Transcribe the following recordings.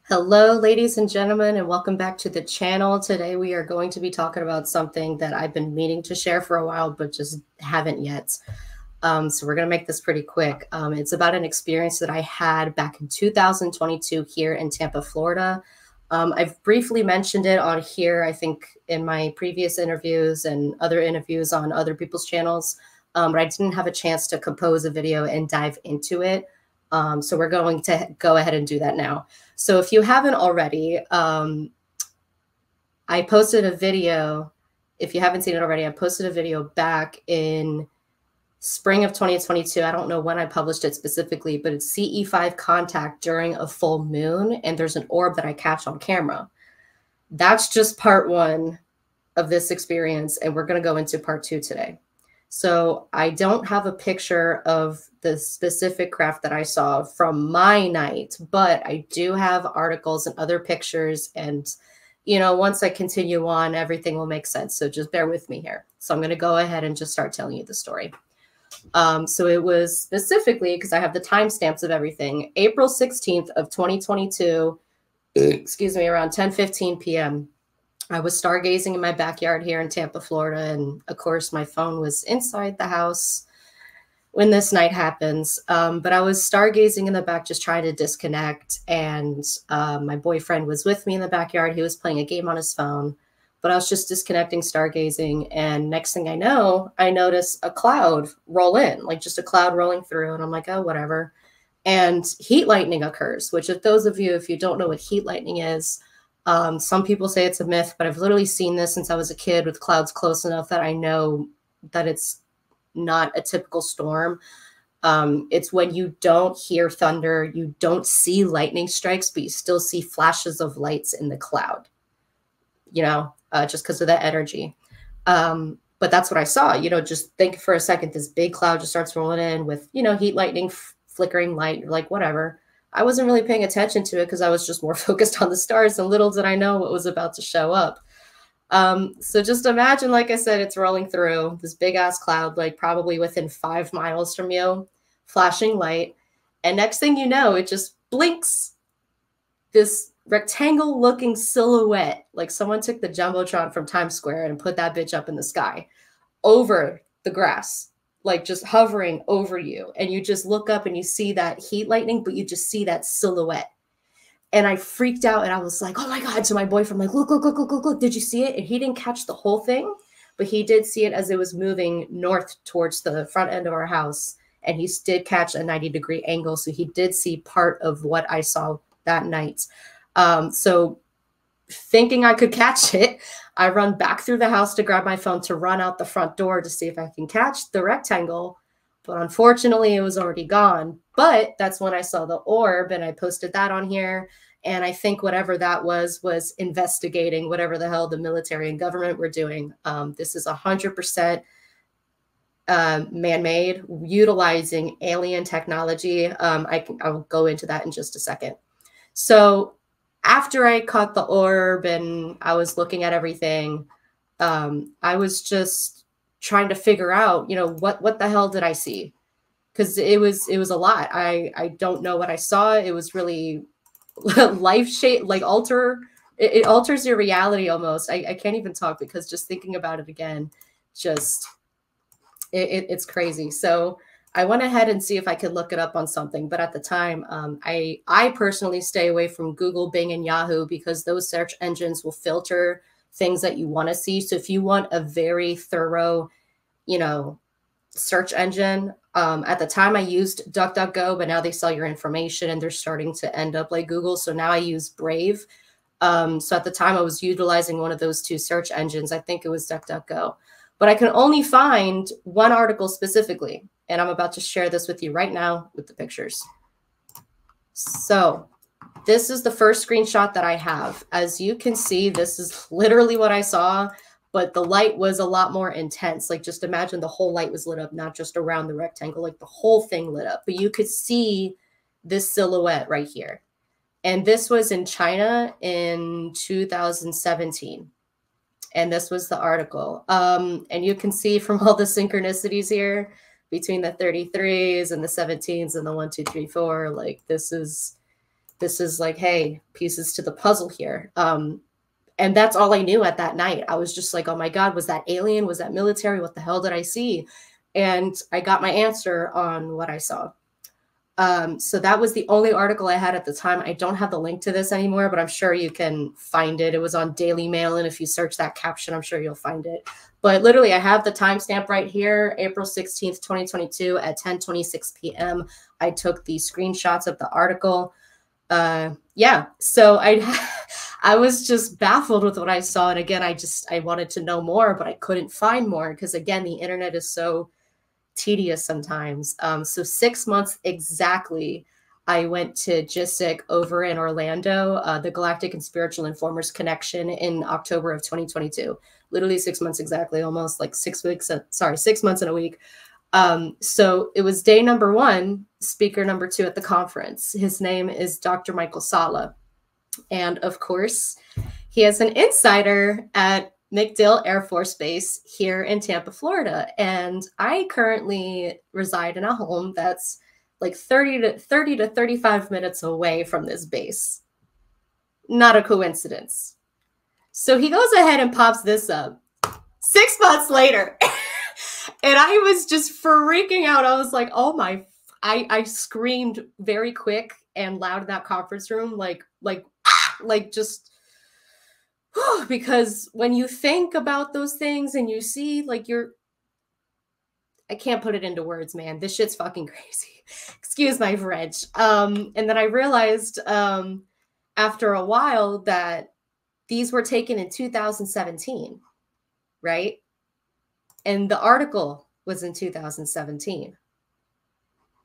Hello, ladies and gentlemen, and welcome back to the channel. Today we are going to be talking about something that I've been meaning to share for a while, but just haven't yet. So we're going to make this pretty quick. It's about an experience that I had back in 2022 here in Tampa, Florida. I've briefly mentioned it on here, I think, in my previous interviews and other interviews on other people's channels, but I didn't have a chance to compose a video and dive into it. So we're going to go ahead and do that now. So if you haven't already, I posted a video. If you haven't seen it already, I posted a video back in spring of 2022. I don't know when I published it specifically, but it's CE5 contact during a full moon, and there's an orb that I catch on camera. That's just part one of this experience, and we're going to go into part two today. So I don't have a picture of the specific craft that I saw from my night, but I do have articles and other pictures. And, you know, once I continue on, everything will make sense. So just bear with me here. So I'm going to go ahead and just start telling you the story. So it was specifically, because I have the timestamps of everything, April 16th of 2022, excuse me, around 10:15 p.m. I was stargazing in my backyard here in Tampa, Florida. And of course, my phone was inside the house when this night happens. But I was stargazing in the back, just trying to disconnect. And my boyfriend was with me in the backyard. He was playing a game on his phone, but I was just disconnecting, stargazing. And next thing I know, I notice a cloud roll in, like just a cloud rolling through. And I'm like, oh, whatever. And heat lightning occurs, which if those of you, if you don't know what heat lightning is, some people say it's a myth, but I've literally seen this since I was a kid with clouds close enough that I know that it's not a typical storm. It's when you don't hear thunder, you don't see lightning strikes, but you still see flashes of lights in the cloud, you know, just because of that energy. But that's what I saw, you know, just think for a second, this big cloud just starts rolling in with, you know, heat lightning, flickering light, like whatever. I wasn't really paying attention to it because I was just more focused on the stars, and little did I know what was about to show up. So just imagine, like I said, it's rolling through this big ass cloud, like probably within 5 miles from you, flashing light. And next thing you know, it just blinks, this rectangle looking silhouette, like someone took the Jumbotron from Times Square and put that bitch up in the sky over the grass, like just hovering over you. And you just look up and you see that heat lightning, but you just see that silhouette. And I freaked out and I was like, oh my God, to my boyfriend, like, look, look, look, look, look, look, did you see it? And he didn't catch the whole thing, but he did see it as it was moving north towards the front end of our house. And he did catch a 90-degree angle. So he did see part of what I saw that night. So thinking I could catch it, I run back through the house to grab my phone to run out the front door to see if I can catch the rectangle. But unfortunately, it was already gone. But that's when I saw the orb, and I posted that on here. And I think whatever that was investigating whatever the hell the military and government were doing. This is 100% man-made, utilizing alien technology. I'll go into that in just a second. So after I caught the orb and I was looking at everything, I was just trying to figure out, you know, what the hell did I see? Because it was a lot. I don't know what I saw. It was really life shape, like it alters your reality almost. I can't even talk because just thinking about it again, just it's crazy. So I went ahead and see if I could look it up on something. But at the time, I personally stay away from Google, Bing, and Yahoo because those search engines will filter things that you want to see. So if you want a very thorough, you know, search engine, at the time I used DuckDuckGo, but now they sell your information and they're starting to end up like Google. So now I use Brave. So at the time I was utilizing one of those two search engines. I think it was DuckDuckGo, but I can only find one article specifically. And I'm about to share this with you right now with the pictures. So this is the first screenshot that I have. As you can see, this is literally what I saw, but the light was a lot more intense. Like just imagine the whole light was lit up, not just around the rectangle, like the whole thing lit up. But you could see this silhouette right here. And this was in China in 2017. And this was the article. And you can see from all the synchronicities here between the 33s and the 17s and the 1, 2, 3, 4, like this is this is like, hey, pieces to the puzzle here. And that's all I knew at that night. I was just like, oh my God, was that alien? Was that military? What the hell did I see? And I got my answer on what I saw. So that was the only article I had at the time. I don't have the link to this anymore, but I'm sure you can find it. It was on Daily Mail, and if you search that caption, I'm sure you'll find it. But literally, I have the timestamp right here, April 16th, 2022 at 10:26 p.m. I took the screenshots of the article. Yeah, so I was just baffled with what I saw. And again, I wanted to know more, but I couldn't find more because, again, the internet is so tedious sometimes. So 6 months exactly, I went to GISIC over in Orlando, the Galactic and Spiritual Informers Connection in October of 2022. Literally 6 months exactly, almost like 6 weeks, 6 months and a week. So it was day number 1, speaker number 2 at the conference. His name is Dr. Michael Salla. And of course, he has an insider at MacDill Air Force Base here in Tampa, Florida. And I currently reside in a home that's like 30 to 35 minutes away from this base. Not a coincidence. So he goes ahead and pops this up 6 months later. And I was just freaking out. I was like, oh my, I screamed very quick and loud in that conference room, like just, because when you think about those things and you see like I can't put it into words, man. This shit's fucking crazy. Excuse my French. And then I realized after a while that these were taken in 2017, right? And the article was in 2017.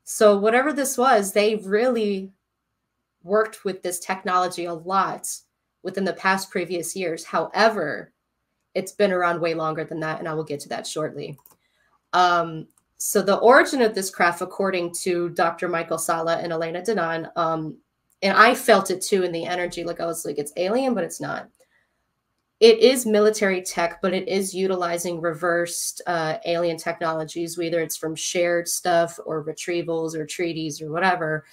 So whatever this was, they really worked with this technology a lot within the past previous years. However, it's been around way longer than that, and I will get to that shortly. So the origin of this craft, according to Dr. Michael Salla and Elena Danaan, and I felt it too in the energy, like I was like, it's alien, but it's not. It is military tech, but it is utilizing reversed alien technologies, whether it's from shared stuff or retrievals or treaties or whatever.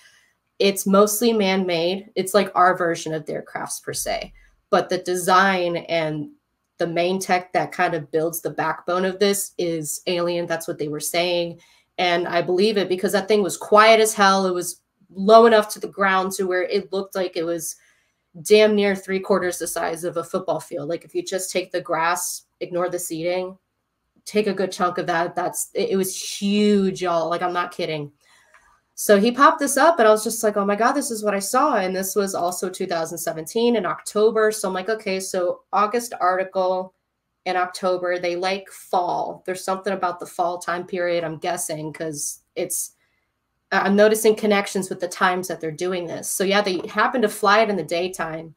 It's mostly man-made. It's like our version of their crafts per se. But the design and the main tech that kind of builds the backbone of this is alien. That's what they were saying. And I believe it because that thing was quiet as hell. It was low enough to the ground to where it looked like it was damn near 3/4 the size of a football field. Like if you just take the grass, ignore the seating, take a good chunk of that. It was huge, y'all. Like I'm not kidding. So he popped this up and I was just like, oh my God, this is what I saw. And this was also 2017 in October. So I'm like, okay, so August article in October, they like fall. There's something about the fall time period, I'm guessing, because I'm noticing connections with the times that they're doing this. So yeah, they happen to fly it in the daytime.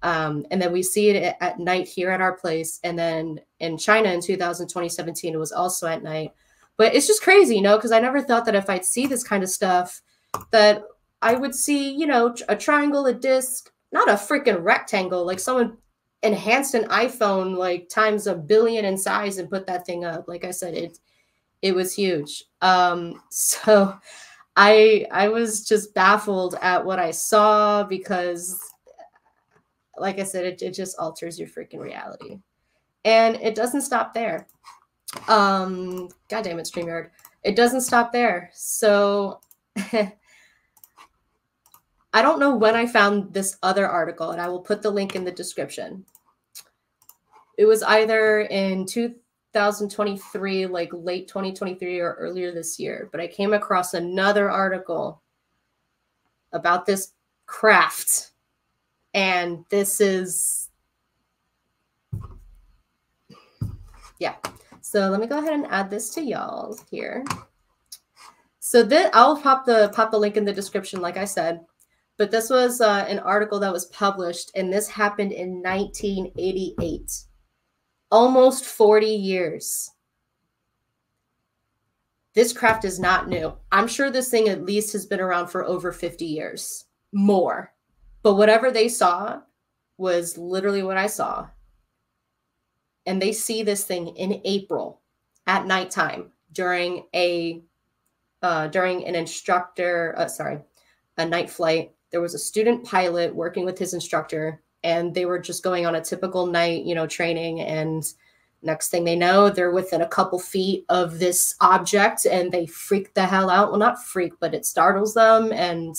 And then we see it at night here at our place. And then in China in 2017, it was also at night. But it's just crazy, you know, because I never thought that if I'd see this kind of stuff, that I would see, you know, a triangle, a disc, not a freaking rectangle, like someone enhanced an iPhone like times 1 billion in size and put that thing up. Like I said, it was huge. So I was just baffled at what I saw because, like I said, it just alters your freaking reality. And it doesn't stop there. God damn it, StreamYard. It doesn't stop there. So I don't know when I found this other article, and I will put the link in the description. It was either in 2023, like late 2023 or earlier this year, but I came across another article about this craft. And this is, yeah. So let me go ahead and add this to y'all here. So I'll pop the link in the description, like I said. But this was an article that was published, and this happened in 1988. Almost 40 years. This craft is not new. I'm sure this thing at least has been around for over 50 years. More. But whatever they saw was literally what I saw. And they see this thing in April at nighttime during a night flight there was a student pilot working with his instructor, and they were just going on a typical night, training. And next thing they know, they're within a couple feet of this object and they freak the hell out. Well, not freak, but it startles them. And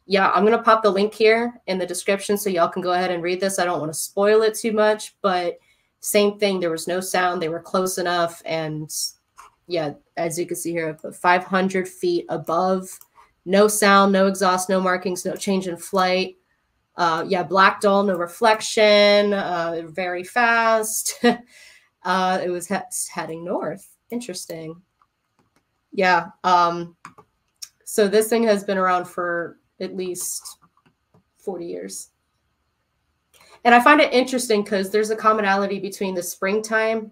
yeah, I'm going to pop the link here in the description so y'all can go ahead and read this. I don't want to spoil it too much, but same thing. There was no sound. They were close enough. And yeah, as you can see here, 500 feet above, no sound, no exhaust, no markings, no change in flight. Yeah, black dull, no reflection, very fast. It was heading north. Interesting. Yeah. So this thing has been around for at least 40 years. And I find it interesting because there's a commonality between the springtime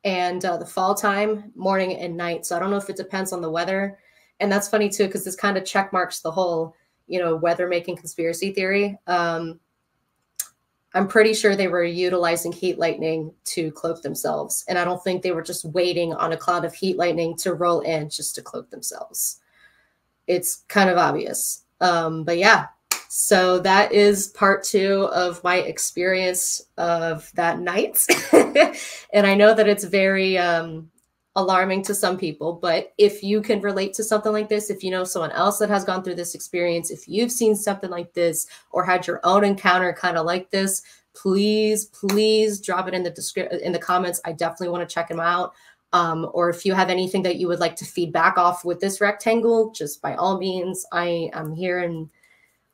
and the fall time, morning and night. So I don't know if it depends on the weather. And that's funny too, because this kind of check marks the whole, weather making conspiracy theory. I'm pretty sure they were utilizing heat lightning to cloak themselves. And I don't think they were just waiting on a cloud of heat lightning to roll in just to cloak themselves. It's kind of obvious. But yeah, so that is part 2 of my experience of that night. And I know that it's very alarming to some people, but if you can relate to something like this, if you know someone else that has gone through this experience, if you've seen something like this or had your own encounter kind of like this, please drop it in the comments. I definitely want to check them out. Or if you have anything that you would like to feedback off with this rectangle, just by all means, I am here and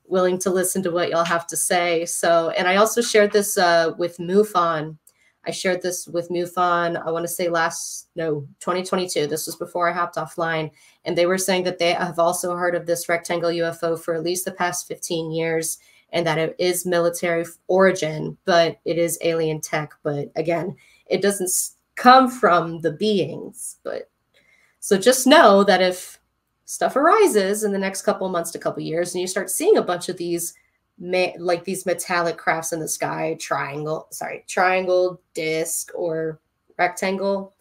willing to listen to what y'all have to say. So, and I also shared this with MUFON. I shared this with MUFON, I want to say 2022. This was before I hopped offline. And they were saying that they have also heard of this rectangle UFO for at least the past 15 years, and that it is military origin, but it is alien tech. But again, it doesn't come from the beings. But so just know that if stuff arises in the next couple of months to couple of years, and you start seeing a bunch of these like these metallic crafts in the sky, triangle, disc, or rectangle,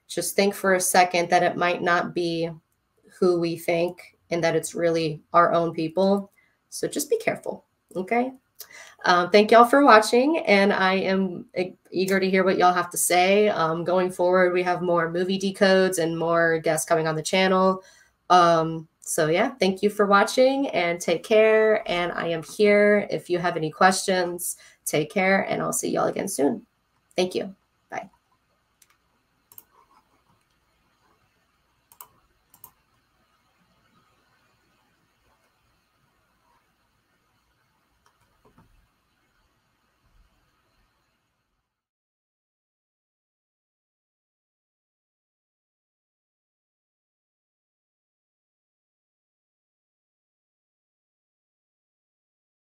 just think for a second that it might not be who we think and that it's really our own people. So just be careful. Okay. Thank y'all for watching, and I am eager to hear what y'all have to say. Going forward, we have more movie decodes and more guests coming on the channel. So yeah, thank you for watching and take care. And I am here if you have any questions. Take care, and I'll see y'all again soon. Thank you.